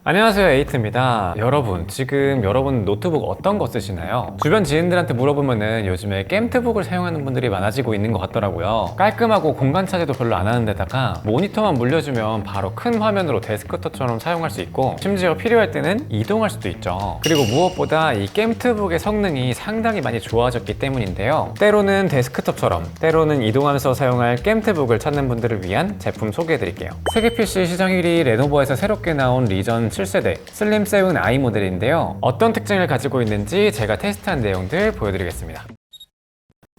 안녕하세요, 에이트입니다. 여러분, 지금 여러분 노트북 어떤 거 쓰시나요? 주변 지인들한테 물어보면은 요즘에 게임트북을 사용하는 분들이 많아지고 있는 것 같더라고요. 깔끔하고 공간 차지도 별로 안 하는 데다가 모니터만 물려주면 바로 큰 화면으로 데스크톱처럼 사용할 수 있고, 심지어 필요할 때는 이동할 수도 있죠. 그리고 무엇보다 이 게임트북의 성능이 상당히 많이 좋아졌기 때문인데요. 때로는 데스크톱처럼, 때로는 이동하면서 사용할 게임트북을 찾는 분들을 위한 제품 소개해드릴게요. 세계 PC 시장 1위 레노버에서 새롭게 나온 리전 7세대 슬림 7i 모델인데요. 어떤 특징을 가지고 있는지 제가 테스트한 내용들 보여드리겠습니다.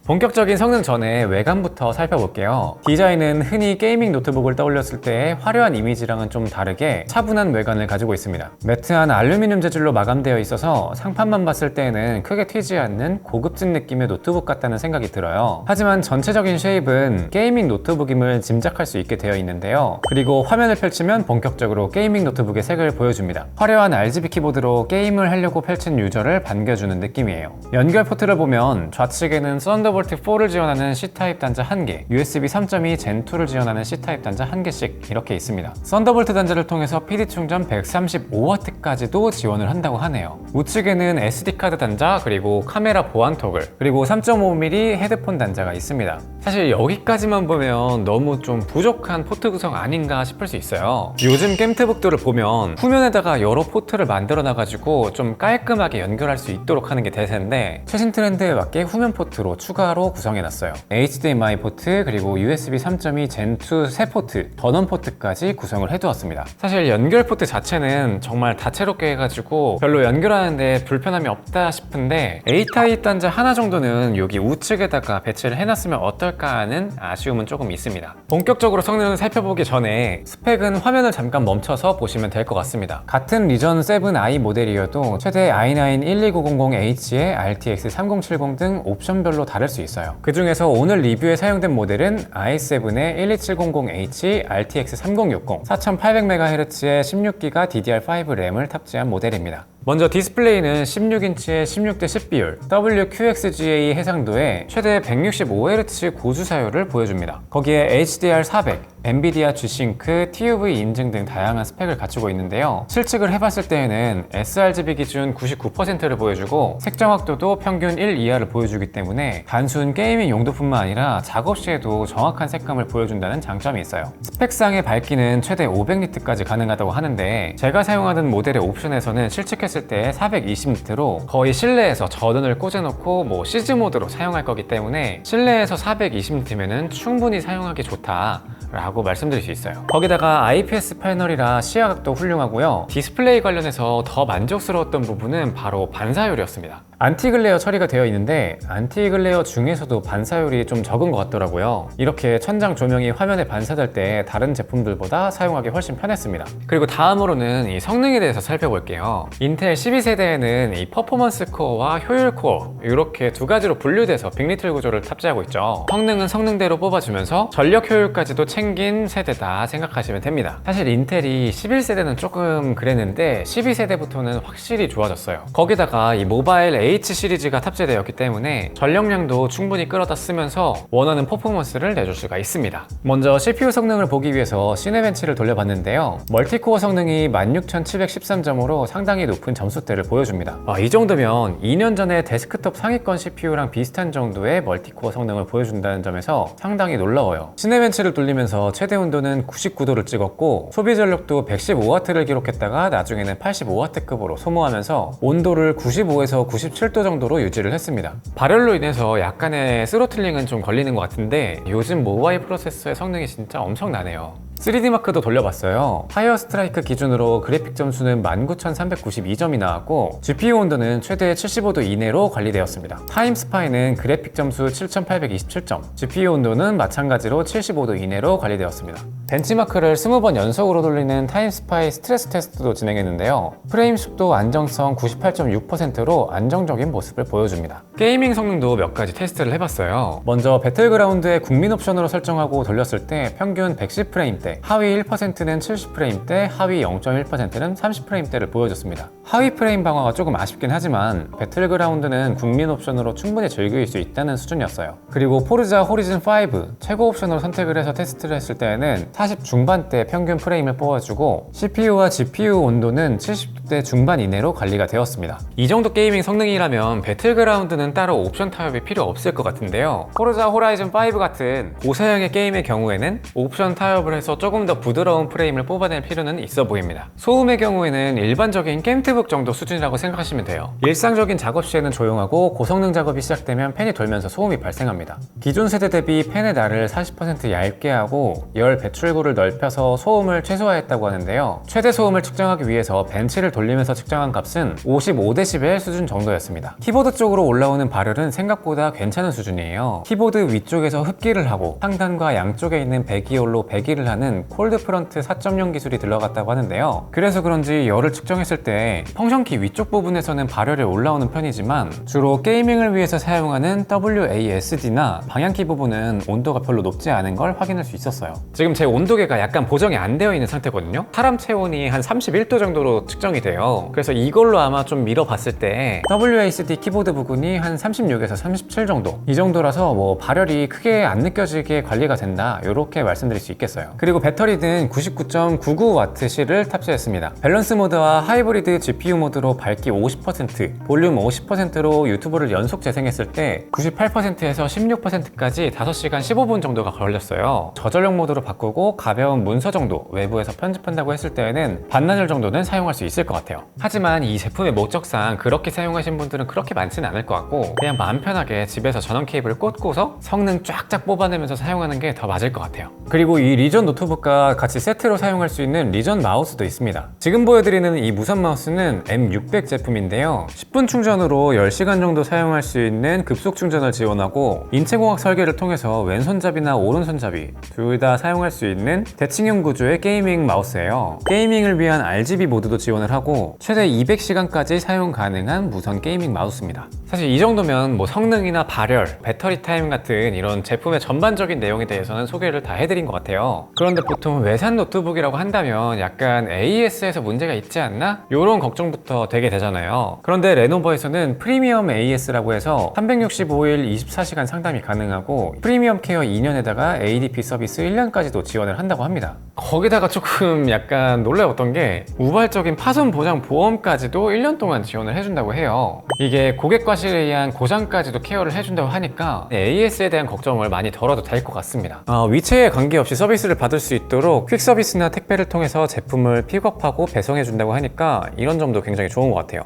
본격적인 성능 전에 외관부터 살펴볼게요. 디자인은 흔히 게이밍 노트북을 떠올렸을 때 화려한 이미지랑은 좀 다르게 차분한 외관을 가지고 있습니다. 매트한 알루미늄 재질로 마감되어 있어서 상판만 봤을 때에는 크게 튀지 않는 고급진 느낌의 노트북 같다는 생각이 들어요. 하지만 전체적인 쉐입은 게이밍 노트북임을 짐작할 수 있게 되어 있는데요. 그리고 화면을 펼치면 본격적으로 게이밍 노트북의 색을 보여줍니다. 화려한 RGB 키보드로 게임을 하려고 펼친 유저를 반겨주는 느낌이에요. 연결 포트를 보면 좌측에는 썬더볼트 4를 지원하는 C타입 단자 1개, USB 3.2 Gen2를 지원하는 C타입 단자 1개씩 이렇게 있습니다. 썬더볼트 단자를 통해서 PD 충전 135W까지도 지원을 한다고 하네요. 우측에는 SD카드 단자, 그리고 카메라 보안 토글, 그리고 3.5mm 헤드폰 단자가 있습니다. 사실 여기까지만 보면 너무 좀 부족한 포트 구성 아닌가 싶을 수 있어요. 요즘 게임트북들을 보면 후면에다가 여러 포트를 만들어 놔가지고 좀 깔끔하게 연결할 수 있도록 하는 게 대세인데, 최신 트렌드에 맞게 후면 포트로 추가로 구성해놨어요. HDMI 포트, 그리고 USB 3.2 Gen2 새 포트, 전원 포트까지 구성을 해두었습니다. 사실 연결 포트 자체는 정말 다채롭게 해가지고 별로 연결하는데 불편함이 없다 싶은데, A타입 단자 하나 정도는 여기 우측에다가 배치를 해놨으면 어떨까 하는 아쉬움은 조금 있습니다. 본격적으로 성능을 살펴보기 전에 스펙은 화면을 잠깐 멈춰서 보시면 될 것 같습니다. 같은 리전 7i 모델이어도 최대 i9-12900H에 RTX 3070 등 옵션별로 다를 수 있어요. 그 중에서 오늘 리뷰에 사용된 모델은 i7의 12700H RTX 3060 4800MHz의 16GB DDR5 램을 탑재한 모델입니다. 먼저 디스플레이는 16인치의 16:10 비율 WQXGA 해상도에 최대 165Hz 고주 사율을 보여줍니다. 거기에 HDR400, 엔비디아 G-Sync, TUV 인증 등 다양한 스펙을 갖추고 있는데요. 실측을 해봤을 때에는 sRGB 기준 99%를 보여주고 색정확도도 평균 1 이하를 보여주기 때문에 단순 게이밍 용도뿐만 아니라 작업 시에도 정확한 색감을 보여준다는 장점이 있어요. 스펙상의 밝기는 최대 500니트까지 가능하다고 하는데, 제가 사용하는 모델의 옵션에서는 실측했을 때 420니트로 거의 실내에서 전원을 꽂아놓고 시즈 모드로 사용할 거기 때문에 실내에서 420니트면은 충분히 사용하기 좋다 라고 말씀드릴 수 있어요. 거기다가 IPS 패널이라 시야각도 훌륭하고요. 디스플레이 관련해서 더 만족스러웠던 부분은 바로 반사율이었습니다. 안티글레어 처리가 되어 있는데 안티글레어 중에서도 반사율이 좀 적은 것 같더라고요. 이렇게 천장 조명이 화면에 반사될 때 다른 제품들보다 사용하기 훨씬 편했습니다. 그리고 다음으로는 이 성능에 대해서 살펴볼게요. 인텔 12세대에는 이 퍼포먼스 코어와 효율 코어 이렇게 두 가지로 분류돼서 빅리틀 구조를 탑재하고 있죠. 성능은 성능대로 뽑아주면서 전력 효율까지도 챙긴 세대다 생각하시면 됩니다. 사실 인텔이 11세대는 조금 그랬는데 12세대부터는 확실히 좋아졌어요. 거기다가 이 모바일 H 시리즈가 탑재되었기 때문에 전력량도 충분히 끌어다 쓰면서 원하는 퍼포먼스를 내줄 수가 있습니다. 먼저 CPU 성능을 보기 위해서 시네벤치를 돌려봤는데요. 멀티코어 성능이 16713점으로 상당히 높은 점수대를 보여줍니다. 이 정도면 2년 전에 데스크톱 상위권 CPU랑 비슷한 정도의 멀티코어 성능을 보여준다는 점에서 상당히 놀라워요. 시네벤치를 돌리면서 최대 온도는 99도를 찍었고 소비 전력도 115W를 기록했다가 나중에는 85W급으로 소모하면서 온도를 95에서 97도 정도로 유지를 했습니다. 발열로 인해서 약간의 스로틀링은 좀 걸리는 것 같은데 요즘 모바일 프로세서의 성능이 진짜 엄청나네요. 3D 마크도 돌려봤어요. 파이어 스트라이크 기준으로 그래픽 점수는 19392점이 나왔고 GPU 온도는 최대 75도 이내로 관리되었습니다. 타임스파이는 그래픽 점수 7827점, GPU 온도는 마찬가지로 75도 이내로 관리되었습니다. 벤치마크를 20번 연속으로 돌리는 타임스파이 스트레스 테스트도 진행했는데요. 프레임 속도 안정성 98.6%로 안정적인 모습을 보여줍니다. 게이밍 성능도 몇 가지 테스트를 해봤어요. 먼저 배틀그라운드의 국민 옵션으로 설정하고 돌렸을 때 평균 110프레임대, 하위 1%는 70프레임대, 하위 0.1%는 30프레임대를 보여줬습니다. 하위 프레임 방어가 조금 아쉽긴 하지만 배틀그라운드는 국민 옵션으로 충분히 즐길 수 있다는 수준이었어요. 그리고 포르자 호리즌 5 최고 옵션으로 선택을 해서 테스트를 했을 때에는 40 중반대 평균 프레임을 뽑아주고 CPU와 GPU 온도는 70대 중반 이내로 관리가 되었습니다. 이 정도 게이밍 성능이라면 배틀그라운드는 따로 옵션 타협이 필요 없을 것 같은데요. 포르자 호라이즌 5 같은 고사양의 게임의 경우에는 옵션 타협을 해서 조금 더 부드러운 프레임을 뽑아낼 필요는 있어 보입니다. 소음의 경우에는 일반적인 게임트북 정도 수준이라고 생각하시면 돼요. 일상적인 작업 시에는 조용하고 고성능 작업이 시작되면 팬이 돌면서 소음이 발생합니다. 기존 세대 대비 팬의 날을 40% 얇게 하고 열 배출구를 넓혀서 소음을 최소화했다고 하는데요. 최대 소음을 측정하기 위해서 벤치를 돌리면서 측정한 값은 55dB 수준 정도였습니다. 키보드 쪽으로 올라오는 발열은 생각보다 괜찮은 수준이에요. 키보드 위쪽에서 흡기를 하고 상단과 양쪽에 있는 배기열로 배기를 하는 콜드 프런트 4.0 기술이 들어갔다고 하는데요. 그래서 그런지 열을 측정했을 때 펑션키 위쪽 부분에서는 발열이 올라오는 편이지만 주로 게이밍을 위해서 사용하는 WASD나 방향키 부분은 온도가 별로 높지 않은 걸 확인할 수 있었어요. 지금 제 온도계가 약간 보정이 안 되어 있는 상태거든요. 사람 체온이 한 31도 정도로 측정이 돼요. 그래서 이걸로 아마 좀 밀어봤을 때 WASD 키보드 부분이 한 36에서 37 정도, 이 정도라서 뭐 발열이 크게 안 느껴지게 관리가 된다, 이렇게 말씀드릴 수 있겠어요. 그리고 배터리는 99.99WC를 탑재했습니다. 밸런스 모드와 하이브리드 GPU 모드로 밝기 50%, 볼륨 50%로 유튜브를 연속 재생했을 때 98%에서 16%까지 5시간 15분 정도가 걸렸어요. 저전력 모드로 바꾸고 가벼운 문서 정도 외부에서 편집한다고 했을 때에는 반나절 정도는 사용할 수 있을 것 같아요. 하지만 이 제품의 목적상 그렇게 사용하신 분들은 그렇게 많지는 않을 것 같고 그냥 마음 편하게 집에서 전원 케이블을 꽂고서 성능 쫙쫙 뽑아내면서 사용하는 게 더 맞을 것 같아요. 그리고 이 리전 노트북과 같이 세트로 사용할 수 있는 리전 마우스도 있습니다. 지금 보여드리는 이 무선 마우스는 M600 제품인데요. 10분 충전으로 10시간 정도 사용할 수 있는 급속 충전을 지원하고 인체공학 설계를 통해서 왼손잡이나 오른손잡이 둘 다 사용할 수 있는 대칭형 구조의 게이밍 마우스예요. 게이밍을 위한 RGB 모드도 지원을 하고 최대 200시간까지 사용 가능한 무선 게이밍 마우스입니다. 사실 이 정도면 뭐 성능이나 발열, 배터리 타임 같은 이런 제품의 전반적인 내용에 대해서는 소개를 다 해드린 것 같아요. 그런데 보통 외산 노트북이라고 한다면 약간 AS에서 문제가 있지 않나? 이런 걱정부터 되게 되잖아요. 그런데 레노버에서는 프리미엄 AS라고 해서 365일 24시간 상담이 가능하고 프리미엄 케어 2년에다가 ADP 서비스 1년까지도 지원을 한다고 합니다. 거기다가 조금 약간 놀라웠던 게 우발적인 파손 보장 보험까지도 1년 동안 지원을 해준다고 해요. 이게 고객 과실에 의한 고장까지도 케어를 해준다고 하니까 AS에 대한 걱정을 많이 덜어도 될 것 같습니다. 위치에 관계없이 서비스를 받을 수 있도록 퀵 서비스나 택배를 통해서 제품을 픽업하고 배송해준다고 하니까 이런 점도 굉장히 좋은 것 같아요.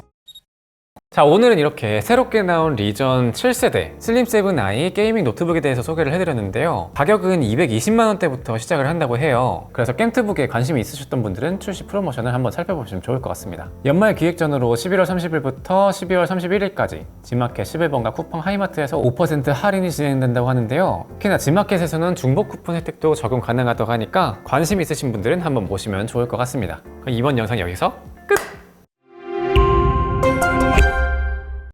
자, 오늘은 이렇게 새롭게 나온 리전 7세대 슬림 7i 게이밍 노트북에 대해서 소개를 해드렸는데요. 가격은 220만원대부터 시작을 한다고 해요. 그래서 게임트북에 관심이 있으셨던 분들은 출시 프로모션을 한번 살펴보시면 좋을 것 같습니다. 연말 기획전으로 11월 30일부터 12월 31일까지 지마켓 11번가 쿠팡 하이마트에서 5% 할인이 진행된다고 하는데요. 특히나 지마켓에서는 중복 쿠폰 혜택도 적용 가능하다고 하니까 관심 있으신 분들은 한번 보시면 좋을 것 같습니다. 그럼 이번 영상 여기서